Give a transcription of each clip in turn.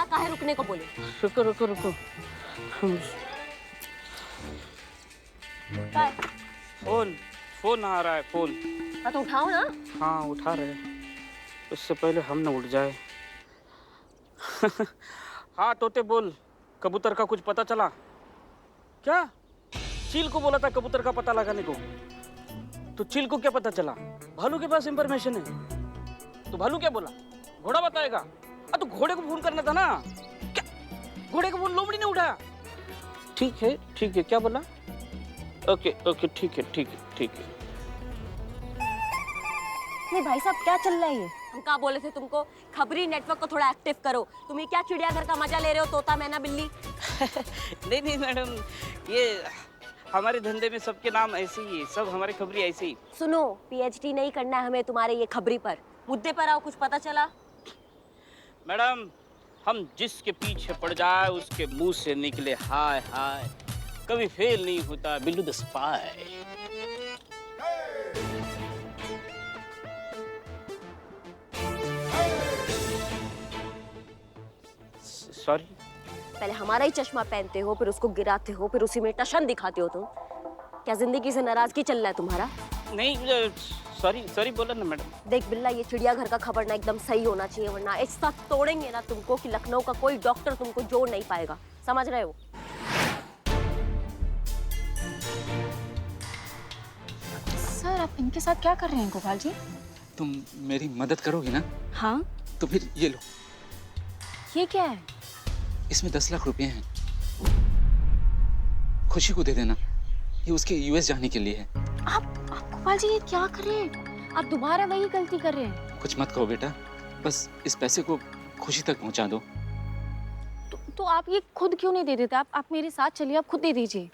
काहे रुकने को बोले? रुको रुको रुको। काय? फोन आ रहा है फोन। हाँ तो उठाओ ना। हाँ उठा रहे, उससे पहले हम न उठ जाए। हाँ तोते बोल, कबूतर का कुछ पता चला क्या? चील को बोला था कबूतर का पता लगाने को, तो चील को क्या पता चला? भालू के पास इंफॉर्मेशन है, तो भालू क्या बोला? घोड़ा बताएगा। तो घोड़े को फोन करना था ना। क्या घोड़े को फोन लोमड़ी ने उठाया? ठीक है, क्या बोला? ओके ओके ठीक है। नहीं भाई साहब, क्या चल रहा है ये? हम क्या बोले थे तुमको, खबरी नेटवर्क को थोड़ा एक्टिव करो। तुम ये क्या चिड़ियाघर का मजा ले रहे हो, तोता मैना बिल्ली? नहीं मैडम, ये हमारे धंधे में सबके नाम ऐसे ही है, सब हमारे खबरी ऐसे ही। सुनो, पीएचडी नहीं करना है हमें तुम्हारे ये खबरी पर। मुद्दे पर आओ, कुछ पता चला? मैडम, हम जिसके पीछे पड़ जाए उसके मुंह से निकले हाय हाय, कभी फेल नहीं होता बिल्लू द स्पाई। सॉरी। पहले हमारा ही चश्मा पहनते हो, फिर उसको गिराते हो, फिर उसी में टशन दिखाते हो तुम। क्या जिंदगी से नाराजगी चल रहा है तुम्हारा? नहीं सॉरी बोला ना मैडम। देख बिल्ला, ये चिड़ियाघर का खबर ना एकदम सही होना चाहिए, वरना ऐसा तोड़ेंगे ना तुमको कि लखनऊ का कोई डॉक्टर तुमको जोड़ नहीं पाएगा। समझ रहे हो? सर, आप इनके साथ क्या कर रहे हैं गोपाल जी? तुम मेरी मदद करोगी ना? हाँ, तो फिर ये लो, ये क्या है? इसमें 10 लाख रुपए हैं, खुशी को दे देना, ये उसके यूएस जाने के लिए है। आप गोपाल जी ये क्या कर रहे हैं? आप दोबारा वही गलती कर रहे हैं। कुछ मत कहो बेटा, बस इस पैसे को खुशी तक पहुंचा दो। तो आप ये खुद क्यों नहीं दे देते? आप मेरे साथ चलिए, आप खुद दे दीजिए।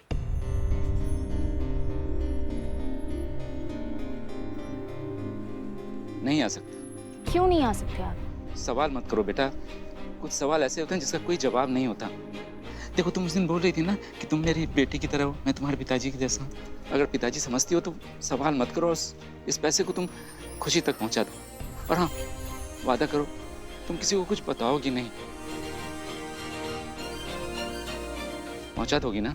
नहीं आ सकता। क्यों नहीं आ सकते आप? सवाल मत करो बेटा, कुछ सवाल ऐसे होते हैं जिसका कोई जवाब नहीं होता। देखो, तुम उस दिन बोल रही थी ना कि तुम मेरी बेटी की तरह हो, मैं तुम्हारे पिताजी की जैसा। अगर पिताजी समझती हो तो सवाल मत करो, इस पैसे को तुम खुशी तक पहुंचा दो। और हाँ, वादा करो तुम किसी को कुछ बताओगी नहीं। पहुंचा दोगी ना?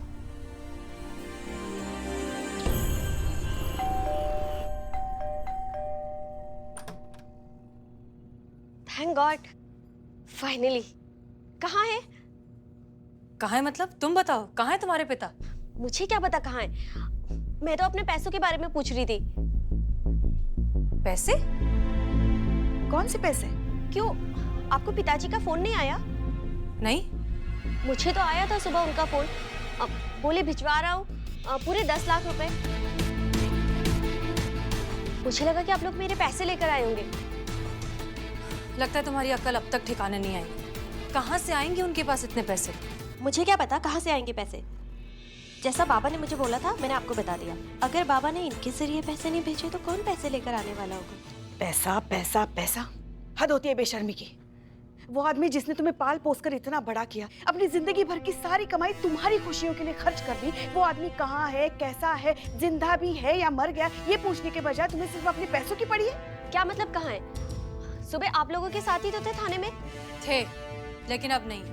Thank God, finally. कहाँ है? कहाँ है मतलब? तुम बताओ, कहाँ है तुम्हारे पिता? मुझे क्या पता कहाँ है। मैं तो अपने पैसों के बारे में पूछ रही थी। पैसे? कौन से पैसे? क्यों, आपको पिताजी का फोन नहीं आया? नहीं। मुझे तो आया था सुबह उनका फोन। अब बोले भिजवा रहा हूँ पूरे 10 लाख रुपए। मुझे लगा कि आप लोग मेरे पैसे लेकर आए होंगे। लगता है तुम्हारी अक्ल अब तक ठिकाने नहीं आई। कहाँ से आएंगे उनके पास इतने पैसे? मुझे क्या पता कहाँ से आएंगे पैसे। जैसा बाबा ने मुझे बोला था मैंने आपको बता दिया। अगर बाबा ने इनके जरिए पैसे नहीं भेजे तो कौन पैसे लेकर आने वाला होगा? पैसा पैसा पैसा, हद होती है बेशर्मी की। वो आदमी जिसने तुम्हें पाल पोस कर इतना बड़ा किया, अपनी जिंदगी भर की सारी कमाई तुम्हारी खुशियों के लिए खर्च कर दी, वो आदमी कहाँ है, कैसा है, जिंदा भी है या मर गया, ये पूछने के बजाय तुम्हें सिर्फ अपने पैसों की पड़ी है। क्या मतलब कहाँ है? सुबह आप लोगों के साथ ही तो थे थाने में। थे, लेकिन अब नहीं।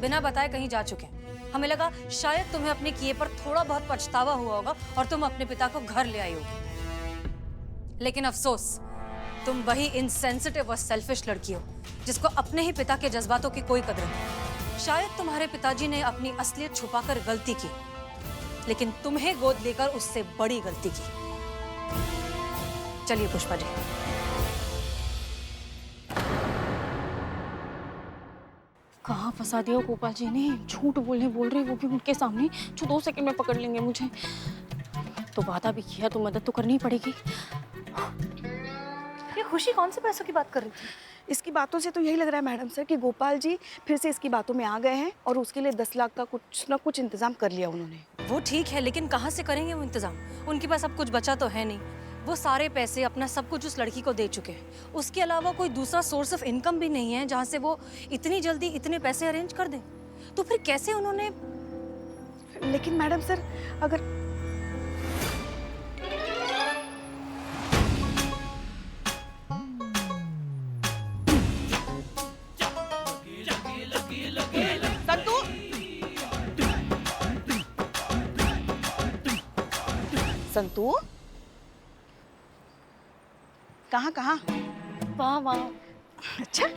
बिना बताए कहीं जा चुके हैं। हमें लगा शायद तुम्हें अपने किए पर थोड़ा बहुत पछतावा हुआ होगा और तुम अपने पिता को घर ले आई होगी। लेकिन अफसोस, तुम वही इनसेंसिटिव और सेल्फिश लड़की हो जिसको अपने ही पिता के जज्बातों की कोई कदर नहीं। शायद तुम्हारे पिताजी ने अपनी असलियत छुपाकर गलती की, लेकिन तुम्हें गोद लेकर उससे बड़ी गलती की। चलिए पुष्पा जी। कहाँ फंसा दिया गोपाल जी ने? झूठ बोल रहे वो भी उनके सामने, जो 2 सेकंड में पकड़ लेंगे मुझे। तो वादा भी किया तो मदद तो करनी ही पड़ेगी। ये खुशी कौन से पैसों की बात कर रही थी? इसकी बातों से तो यही लग रहा है मैडम सर कि गोपाल जी फिर से इसकी बातों में आ गए हैं और उसके लिए 10 लाख का कुछ ना कुछ इंतजाम कर लिया उन्होंने। वो ठीक है, लेकिन कहाँ से करेंगे वो इंतजाम? उनके पास अब कुछ बचा तो है नहीं। वो सारे पैसे, अपना सब कुछ उस लड़की को दे चुके हैं। उसके अलावा कोई दूसरा सोर्स ऑफ इनकम भी नहीं है जहाँ से वो इतनी जल्दी इतने पैसे अरेंज कर दें। तो फिर कैसे उन्होंने? लेकिन मैडम सर, अगर संतू, कहाँ कहाँ? वहाँ वहाँ अच्छा,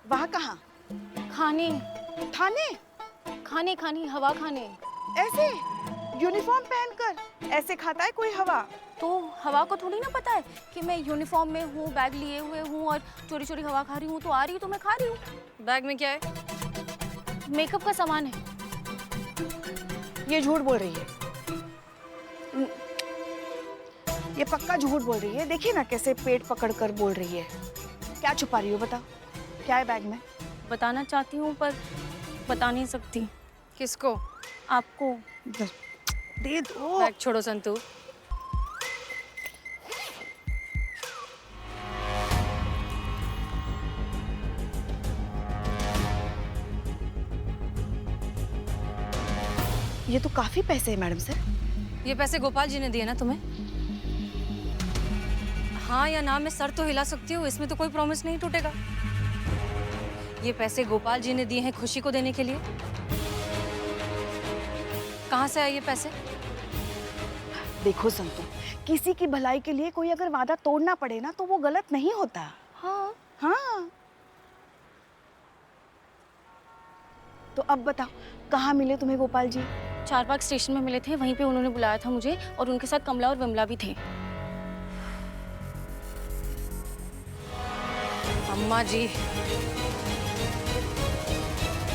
वहाँ कहाँ? खाने थाने? खाने खाने हवा खाने। ऐसे यूनिफॉर्म पहनकर ऐसे खाता है कोई हवा? तो हवा को थोड़ी ना पता है कि मैं यूनिफॉर्म में हूँ, बैग लिए हुए हूँ और चोरी चोरी हवा खा रही हूँ, तो आ रही हूँ तो मैं खा रही हूँ। बैग में क्या है? मेकअप का सामान है। ये झूठ बोल रही है, ये पक्का झूठ बोल रही है। देखिए ना कैसे पेट पकड़कर बोल रही है। क्या छुपा रही हो, बताओ क्या है बैग में? बताना चाहती हूँ पर बता नहीं सकती। किसको? आपको। दे दो। बैग छोड़ो संतू। ये तो काफी पैसे है मैडम सर। ये पैसे गोपाल जी ने दिए ना तुम्हें? हाँ या ना मैं सर तो हिला सकती हूँ, इसमें तो कोई प्रॉमिस नहीं टूटेगा। ये पैसे गोपाल जी ने दिए हैं खुशी को देने के लिए। कहाँ से आए ये पैसे? देखो संतू, किसी की भलाई के लिए कोई अगर वादा तोड़ना पड़े ना तो वो गलत नहीं होता। हाँ। हाँ, तो अब बताओ कहाँ मिले तुम्हें गोपाल जी? चारबाग स्टेशन में मिले थे, वहीं पे उन्होंने बुलाया था मुझे और उनके साथ कमला और विमला भी थे। अम्मा जी,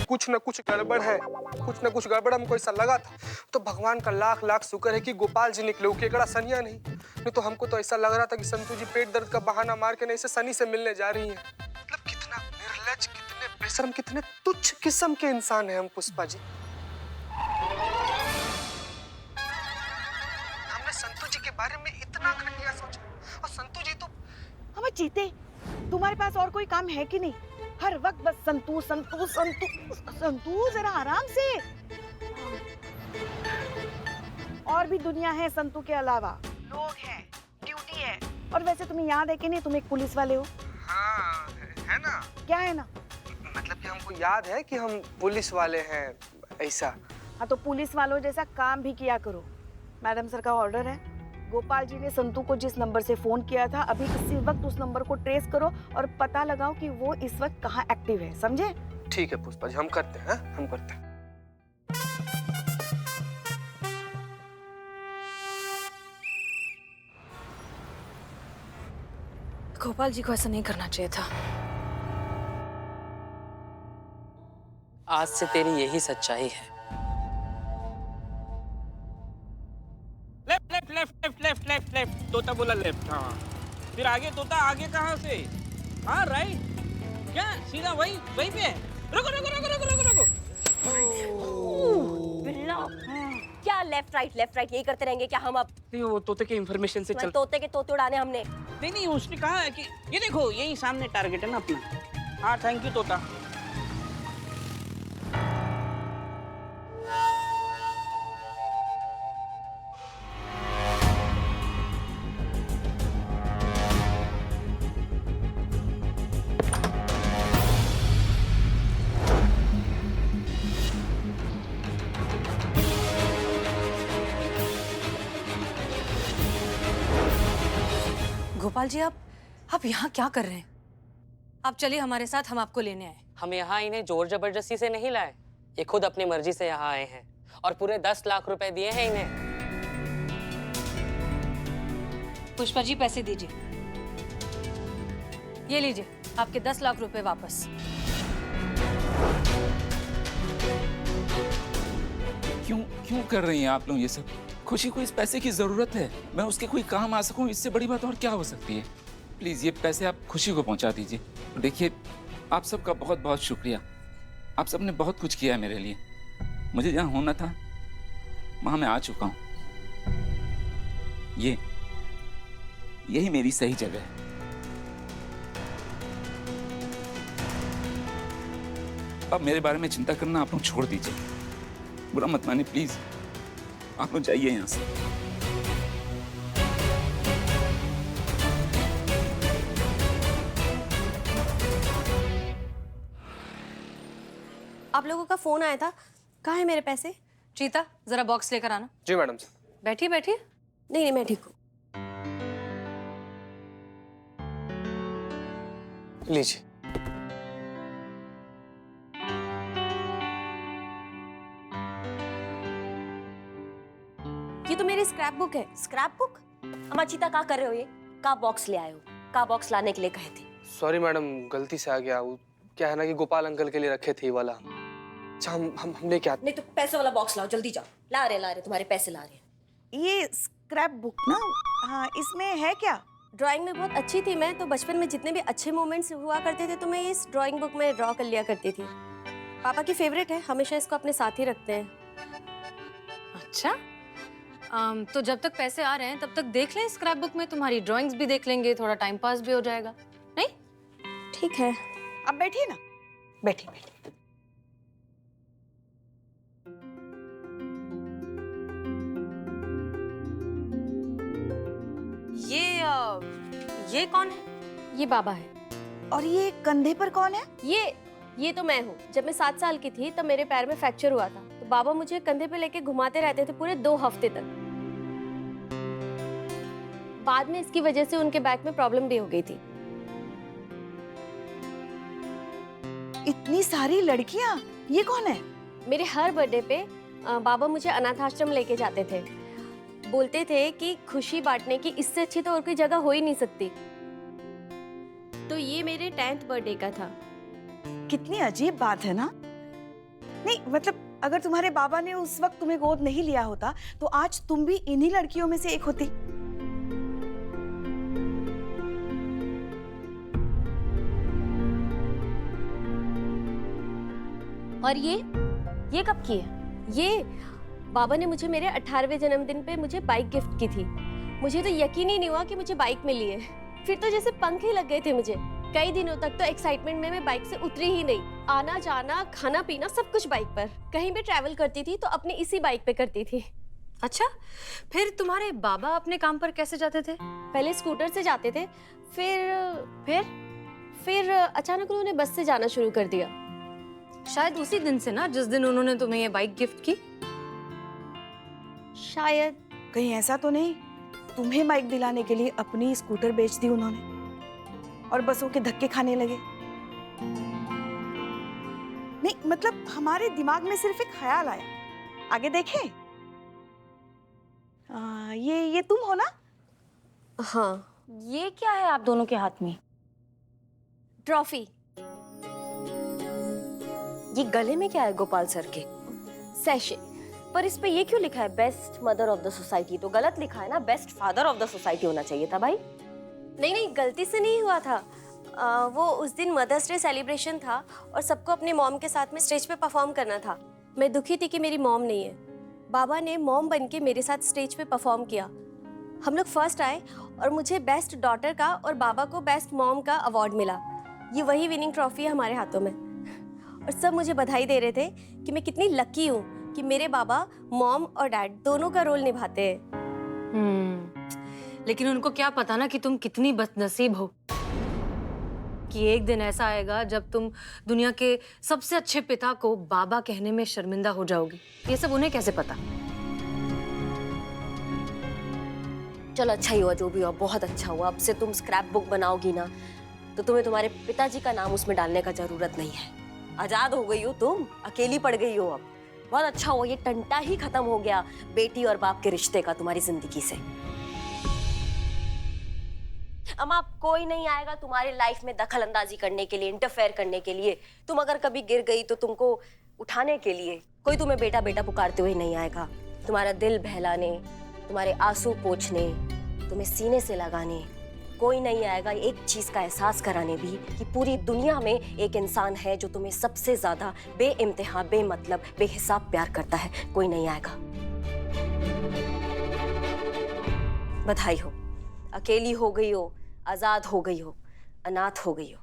कुछ न कुछ गड़बड़ है, कुछ न कुछ गड़बड़ हमको ऐसा लगा था। तो भगवान का लाख लाख शुक्र है कि गोपाल जी निकले, केकड़ा सनिया नहीं तो हमको तो ऐसा लग रहा था कि संतू जी पेट दर्द का बहाना मार के नहीं से सनी से मिलने जा रही हैं। मतलब कितना निर्लज, कितने बेशर्म, कितने तुच्छ किस्म के इंसान हैं हम पुष्पा जी। हमने संतू जी के बारे में इतना घटिया सोचा और संतू जी तो हमें जीते, तुम्हारे पास और कोई काम है कि नहीं? हर वक्त बस संतू संतू संतू संतू, जरा आराम से। और भी दुनिया है संतू के अलावा, लोग हैं, ड्यूटी है। और वैसे तुम्हें याद है कि नहीं तुम एक पुलिस वाले हो? हाँ है ना। क्या है ना? मतलब कि हमको याद है कि हम पुलिस वाले हैं ऐसा। हाँ, तो पुलिस वालों जैसा काम भी किया करो। मैडम सर का ऑर्डर है। गोपाल जी ने संतू को जिस नंबर से फोन किया था, अभी इसी वक्त उस नंबर को ट्रेस करो और पता लगाओ कि वो इस वक्त कहाँ एक्टिव है, समझे? ठीक है पुष्पा जी, हम करते हैं, हम करते हैं। गोपाल जी को ऐसा नहीं करना चाहिए था। आज से तेरी यही सच्चाई है। Left left left left left left left, तोता बोला लेफ्ट। हाँ, फिर आगे तोता, आगे कहाँ से? हाँ राइट, क्या सीधा वही वही पे? रुको रुको रुको रुको रुको रुको। क्या लेफ्ट राइट यही करते रहेंगे क्या हम? अब नहीं, वो तोते के इंफॉर्मेशन से चल। तोते के तोते उड़ाने हमने। नहीं नहीं, उसने कहा है कि ये देखो यही सामने टारगेट है ना अपना। हाँ थैंक यू तोता। गोपाल जी, आप यहाँ क्या कर रहे हैं? आप चलिए हमारे साथ, हम आपको लेने आए। हम यहाँ इन्हें जोर जबरदस्ती से नहीं लाए, ये खुद अपनी मर्जी से यहाँ आए हैं और पूरे 10 लाख रुपए दिए हैं इन्हें। पुष्पा जी पैसे दीजिए। ये लीजिए आपके 10 लाख रुपए वापस। क्यों क्यों कर रही हैं आप लोग ये सब? खुशी को इस पैसे की जरूरत है, मैं उसके कोई काम आ सकूं, इससे बड़ी बात और क्या हो सकती है? प्लीज ये पैसे आप खुशी को पहुंचा दीजिए। देखिए, आप सबका बहुत बहुत शुक्रिया। आप सबने बहुत कुछ किया है मेरे लिए। मुझे जहां होना था वहां मैं आ चुका हूं। यही मेरी सही जगह है। अब मेरे बारे में चिंता करना आप लोग छोड़ दीजिए। बुरा मत मानिए प्लीज, आप लोग जाइए यहाँ से। आप लोगों का फोन आया था, कहाँ है मेरे पैसे? चीता, जरा बॉक्स लेकर आना। जी मैडम। बैठिए बैठिए। नहीं नहीं, मैं ठीक हूँ। लीजिए। ये तो मेरी स्क्रैप बुक है। Scrapbook? अमाचिता का कर रहे हो ये? का बॉक्स ले आए हो? का बॉक्स लाने के लिए कहे थे? सॉरी मैडम, गलती से आ गया। वो क्या है ना कि गोपाल अंकल के लिए रखे थे ये वाला। अच्छा, हम लेके आते। नहीं तो पैसे वाला बॉक्स लाओ, जल्दी जाओ। ला रहे तुम्हारे पैसे ला रहे। ये स्क्रैप बुक ना, हाँ, इसमें है क्या? ड्राइंग में बहुत अच्छी थी मैं, तो बचपन में जितने भी अच्छे मोमेंट्स हुआ करते थे तो मैं इस ड्राइंग बुक में ड्रॉ कर लिया करती थी। पापा की फेवरेट है, हमेशा इसको अपने साथ ही रखते हैं। अच्छा, तो जब तक पैसे आ रहे हैं तब तक देख लें स्क्रैप बुक में, तुम्हारी ड्राइंग्स भी देख लेंगे, थोड़ा टाइम पास भी हो जाएगा। नहीं? ठीक है। अब बैठिए ना, बैठिए बैठिए। ये कौन है? ये बाबा है। और ये कंधे पर कौन है? ये तो मैं हूँ। जब मैं 7 साल की थी तब मेरे पैर में फ्रैक्चर हुआ था, तो बाबा मुझे कंधे पे लेके घुमाते रहते थे पूरे 2 हफ्ते तक। बाद में इसकी वजह से उनके बैक में प्रॉब्लम भी हो गई थी। इतनी सारी लड़कियां, ये कौन है? मेरे हर बर्थडे पे बाबा मुझे अनाथ आश्रम लेके जाते थे। बोलते थे कि खुशी बांटने की इससे अच्छी तो और कोई जगह हो ही नहीं सकती। तो ये मेरे 10th बर्थडे का था। कितनी अजीब बात है ना। नहीं मतलब अगर तुम्हारे बाबा ने उस वक्त तुम्हें गोद नहीं लिया होता तो आज तुम भी इन्हीं लड़कियों में से एक होती। और ये कब की है? ये बाबा ने मुझे मेरे 18वें जन्मदिन पे मुझे बाइक गिफ्ट की थी। मुझे तो यकीन ही नहीं हुआ कि मुझे बाइक मिली है। फिर तो जैसे पंख ही लग गए थे मुझे। कई दिनों तक तो एक्साइटमेंट में मैं बाइक से उतरी ही नहीं। आना जाना खाना पीना सब कुछ बाइक पर। कहीं भी ट्रैवल करती थी तो अपनी इसी बाइक पे करती थी। अच्छा, फिर तुम्हारे बाबा अपने काम पर कैसे जाते थे? पहले स्कूटर से जाते थे, फिर अचानक उन्होंने बस से जाना शुरू कर दिया। शायद उसी दिन से ना जिस दिन उन्होंने तुम्हें ये बाइक गिफ्ट की। शायद। कहीं ऐसा तो नहीं तुम्हें बाइक दिलाने के लिए अपनी स्कूटर बेच दी उन्होंने और बसों के धक्के खाने लगे? नहीं मतलब हमारे दिमाग में सिर्फ एक ख्याल आया। आगे देखें। ये तुम हो ना? हाँ। ये क्या है आप दोनों के हाथ में? ट्रॉफी। ये गले में क्या है गोपाल सर के? सैशे। पर इस पे ये क्यों लिखा है best mother of the society? तो गलत लिखा है ना, best father of the society होना चाहिए था भाई। नहीं, गलती से नहीं हुआ था। वो उस दिन मदर्स डे सेलिब्रेशन था और सबको अपनी मॉम के साथ में स्टेज पे परफॉर्म करना था। मैं दुखी थी कि मेरी मॉम नहीं है। बाबा ने मॉम बन के मेरे साथ स्टेज पे परफॉर्म किया। हम लोग फर्स्ट आए और मुझे बेस्ट डॉटर का और बाबा को बेस्ट मॉम का अवार्ड मिला। ये वही विनिंग ट्रॉफी है हमारे हाथों में। और सब मुझे बधाई दे रहे थे कि मैं कितनी लकी हूँ कि मेरे बाबा मॉम और डैड दोनों का रोल निभाते हैं। लेकिन उनको क्या पता ना कि तुम कितनी बदनसीब हो, कि एक दिन ऐसा आएगा जब तुम दुनिया के सबसे अच्छे पिता को बाबा कहने में शर्मिंदा हो जाओगी। ये सब उन्हें कैसे पता? चलो अच्छा ही हुआ, जो भी हुआ बहुत अच्छा हुआ। अब से तुम स्क्रैप बुक बनाओगी ना तो तुम्हें तुम्हारे पिताजी का नाम उसमें डालने का जरूरत नहीं है। आजाद हो गई हो तुम, अकेली पड़ गई हो। अब बहुत अच्छा हुआ, ये टंटा ही खत्म हो गया बेटी और बाप के रिश्ते का तुम्हारी जिंदगी से। अम्मा कोई नहीं आएगा तुम्हारी लाइफ में दखल अंदाजी करने के लिए, इंटरफेयर करने के लिए। तुम अगर कभी गिर गई तो तुमको उठाने के लिए कोई तुम्हें बेटा बेटा पुकारते हुए नहीं आएगा। तुम्हारा दिल बहलाने, तुम्हारे आंसू पोंछने, तुम्हें सीने से लगाने कोई नहीं आएगा। एक चीज का एहसास कराने भी कि पूरी दुनिया में एक इंसान है जो तुम्हें सबसे ज्यादा बेइंतहा, बेमतलब, बेहिसाब प्यार करता है। कोई नहीं आएगा। बधाई हो, अकेली हो गई हो, आजाद हो गई हो, अनाथ हो गई हो।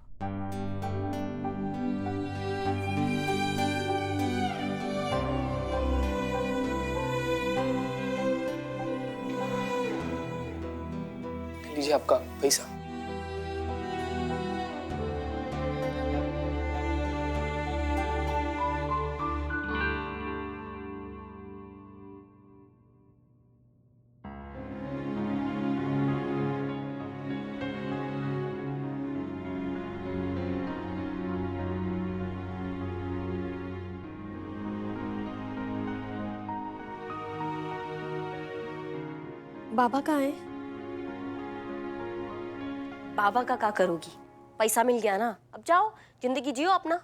लीजिए आपका पैसा। बाबा कहाँ है? बाबा का क्या करोगी? पैसा मिल गया ना, अब जाओ जिंदगी जियो अपना।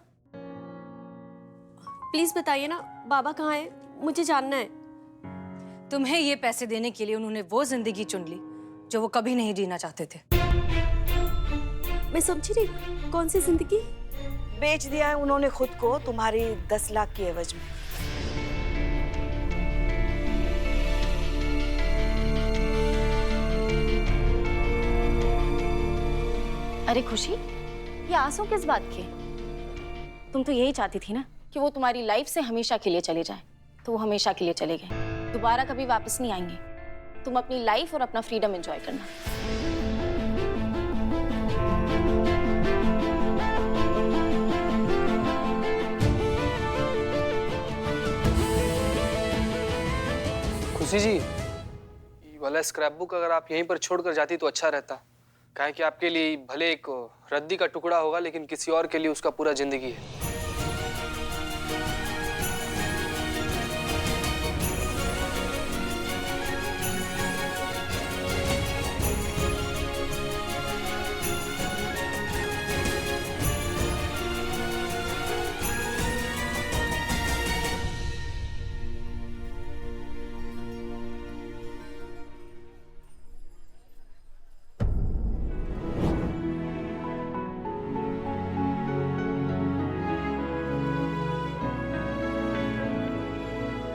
प्लीज बताइए ना, बाबा कहाँ है? मुझे जानना है। तुम्हें ये पैसे देने के लिए उन्होंने वो जिंदगी चुन ली जो वो कभी नहीं जीना चाहते थे। मैं समझी नहीं, कौन सी जिंदगी? बेच दिया है उन्होंने खुद को तुम्हारी 10 लाख की एवज में। अरे खुशी, ये आंसू किस बात के? तुम तो यही चाहती थी ना कि वो तुम्हारी लाइफ से हमेशा के लिए चले जाए, तो वो हमेशा के लिए चले गए, दोबारा कभी वापस नहीं आएंगे। तुम अपनी लाइफ और अपना फ्रीडम एंजॉय करना। खुशी जी, ये वाला स्क्रैप बुक अगर आप यहीं पर छोड़कर जाती तो अच्छा रहता। काहे कि आपके लिए भले एक रद्दी का टुकड़ा होगा, लेकिन किसी और के लिए उसका पूरा जिंदगी है।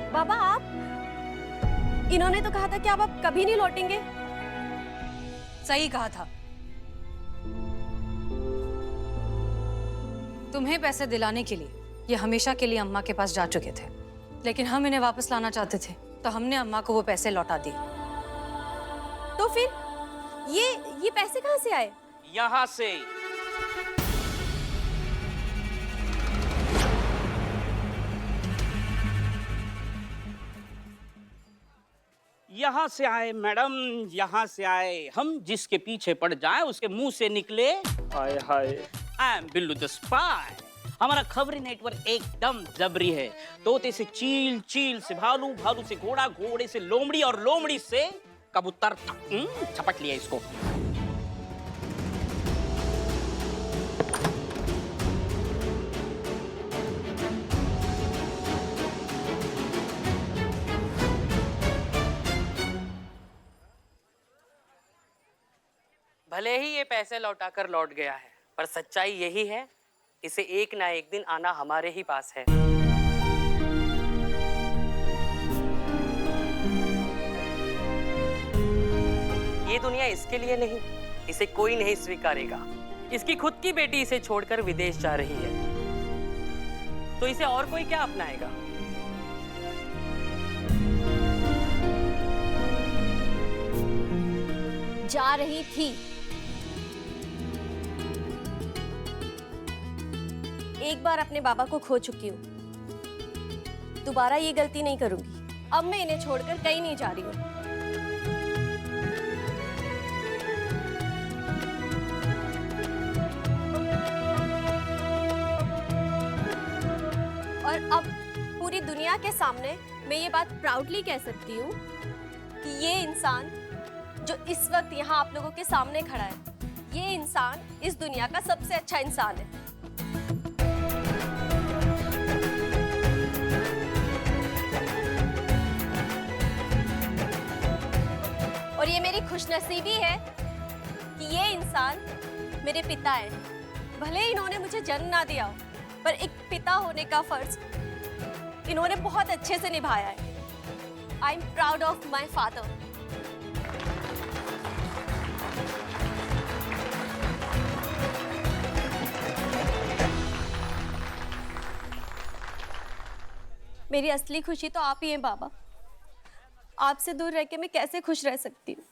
बाबा आप, इन्होंने तो कहा था कि आप अब कभी नहीं लौटेंगे। सही कहा था। तुम्हें पैसे दिलाने के लिए ये हमेशा के लिए अम्मा के पास जा चुके थे, लेकिन हम इन्हें वापस लाना चाहते थे, तो हमने अम्मा को वो पैसे लौटा दिए। तो फिर ये पैसे कहाँ से आए? यहाँ से। यहाँ से आए मैडम, यहाँ से आए। हम जिसके पीछे पड़ जाए उसके मुंह से निकले hi hi I am Billu the spy. हमारा खबरी नेटवर्क एकदम जबरी है। तोते से चील, चील से भालू, भालू से घोड़ा, घोड़े से लोमड़ी और लोमड़ी से कबूतर। झपट लिया इसको। भले ही ये पैसे लौटाकर लौट गया है, पर सच्चाई यही है, इसे एक ना एक दिन आना हमारे ही पास है। ये दुनिया इसके लिए नहीं, इसे कोई नहीं स्वीकारेगा। इसकी खुद की बेटी इसे छोड़कर विदेश जा रही है, तो इसे और कोई क्या अपनाएगा? जा रही थी। एक बार अपने बाबा को खो चुकी हूँ, दोबारा ये गलती नहीं करूंगी। अब मैं इन्हें छोड़कर कहीं नहीं जा रही हूँ। और अब पूरी दुनिया के सामने मैं ये बात प्राउडली कह सकती हूँ कि ये इंसान जो इस वक्त यहाँ आप लोगों के सामने खड़ा है, ये इंसान इस दुनिया का सबसे अच्छा इंसान है। और ये मेरी खुशनसीबी है कि ये इंसान मेरे पिता हैं। भले ही इन्होंने मुझे जन्म ना दिया हो, पर एक पिता होने का फर्ज इन्होंने बहुत अच्छे से निभाया है। I am proud of my father. मेरी असली खुशी तो आप ही हैं बाबा। आपसे दूर रह के मैं कैसे खुश रह सकती हूँ?